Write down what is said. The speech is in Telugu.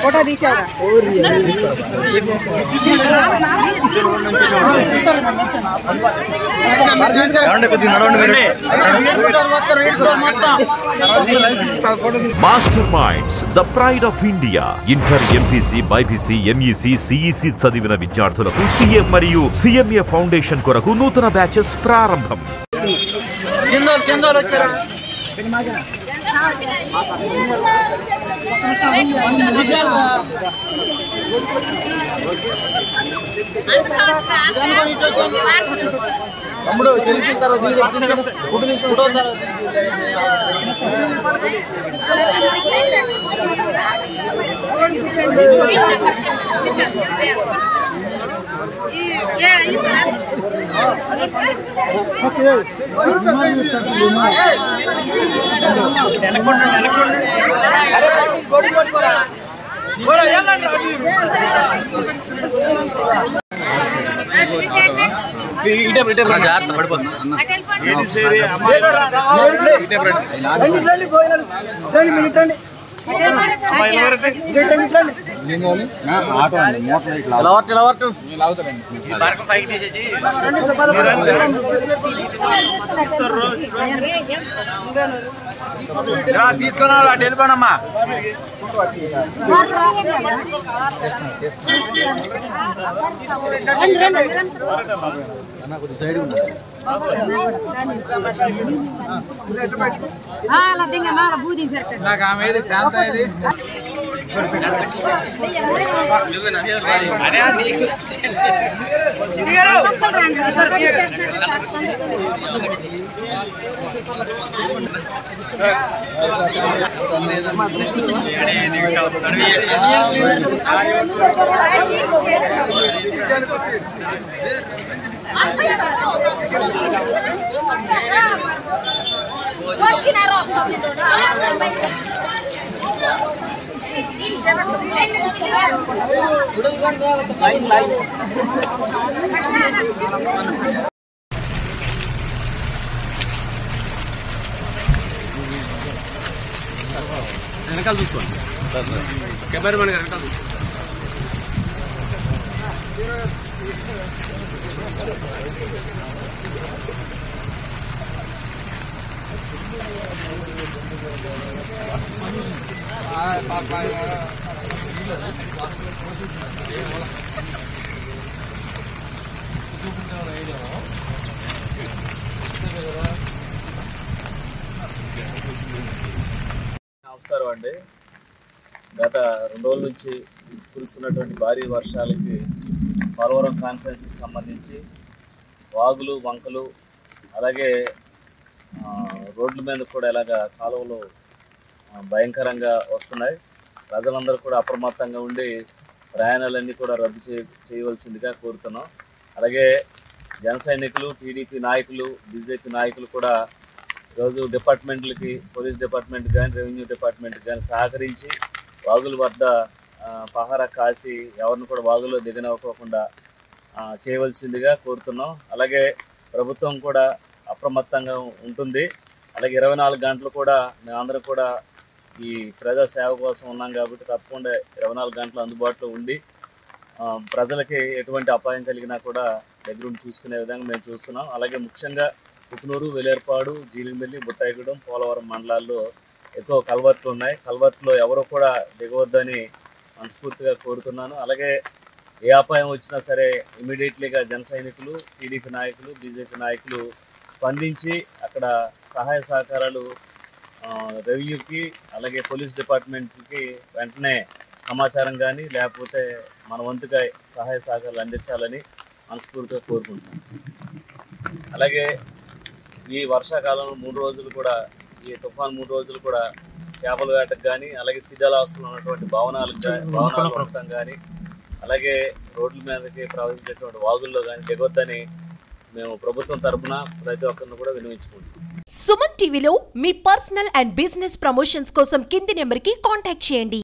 ఫోటో తీసావు master minds the pride of India inter MPC BiPC MEC CEC చదివిన విద్యార్థులకు సిఏ మరియు సిఎంఏ ఫౌండేషన్ కొరకు నూతన బ్యాచెస్ ప్రారంభం. తీసుకున్నా వెళ్ళిపోనమ్మా. నాకు ఆమె శాంత ఇది వెనకాల చూసుకోండి. కెమెరా మన వెనకాల చూసుకోండి. నమస్కారం అండి. గత 2 రోజుల నుంచి కురుస్తున్నటువంటి భారీ వర్షాలకి పోలవరం కాన్స్టిట్యుయెన్సీకి సంబంధించి వాగులు వంకలు అలాగే రోడ్ల మీద కూడా ఇలాగ కాలువలు భయంకరంగా వస్తున్నాయి. ప్రజలందరూ కూడా అప్రమత్తంగా ఉండి ప్రయాణాలన్నీ కూడా రద్దు చేయవలసిందిగా కోరుతున్నాం. అలాగే జన సైనికులు, టీడీపీ నాయకులు, బీజేపీ నాయకులు కూడా ఈరోజు డిపార్ట్మెంట్లకి, పోలీస్ డిపార్ట్మెంట్ కానీ రెవెన్యూ డిపార్ట్మెంట్ కానీ సహకరించి వాగుల వద్ద పహారా కాసి ఎవరిని కూడా వాగులో దిగనివ్వకుండా చేయవలసిందిగా కోరుతున్నాం. అలాగే ప్రభుత్వం కూడా అప్రమత్తంగా ఉంటుంది. అలాగే 24 గంటలు కూడా మేమందరం కూడా ఈ ప్రజా సేవ కోసం ఉన్నాం కాబట్టి తప్పకుండా 24 గంటలు అందుబాటులో ఉండి ప్రజలకి ఎటువంటి అపాయం కలిగినా కూడా దగ్గరుండి చూసుకునే విధంగా మేము చూస్తున్నాం. అలాగే ముఖ్యంగా కుకునూరు, వెలేర్పాడు, జీలింబెల్లి, బుట్టాయిగూడెం, పోలవరం మండలాల్లో ఎక్కువ కల్వర్ట్లు ఉన్నాయి. కల్వర్ట్లో ఎవరో కూడా దిగవద్దని మనస్ఫూర్తిగా కోరుతున్నాను. అలాగే ఏ అపాయం వచ్చినా సరే ఇమీడియట్లీగా జన సైనికులు, టీడీపీ నాయకులు, బీజేపీ నాయకులు స్పందించి అక్కడ సహాయ సహకారాలు రెవెన్యూకి అలాగే పోలీస్ డిపార్ట్మెంట్కి వెంటనే సమాచారం కానీ లేకపోతే మన వంతుగా సహాయ సహకారాలు అందించాలని మనస్ఫూర్తిగా కోరుకుంటున్నాను. అలాగే ఈ వర్షాకాలంలో 3 రోజులు కూడా, ఈ తుఫాన్ 3 రోజులు కూడా చేపల వేటకు కానీ అలాగే శిథిలావస్థలో ఉన్నటువంటి భవనాలు ఉండటం కానీ అలాగే రోడ్ల మీదకి ప్రవహించేటువంటి వాగుల్లో కానీ దిగొద్దని మేము ప్రభుత్వం తరఫున ప్రతి ఒక్కరిని కూడా వినియోగించుకుంటాం. సుమన్ టీవీలో మీ పర్సనల్ అండ్ బిజినెస్ ప్రమోషన్స్ కోసం కింది నెంబర్కి కాంటాక్ట్ చేయండి.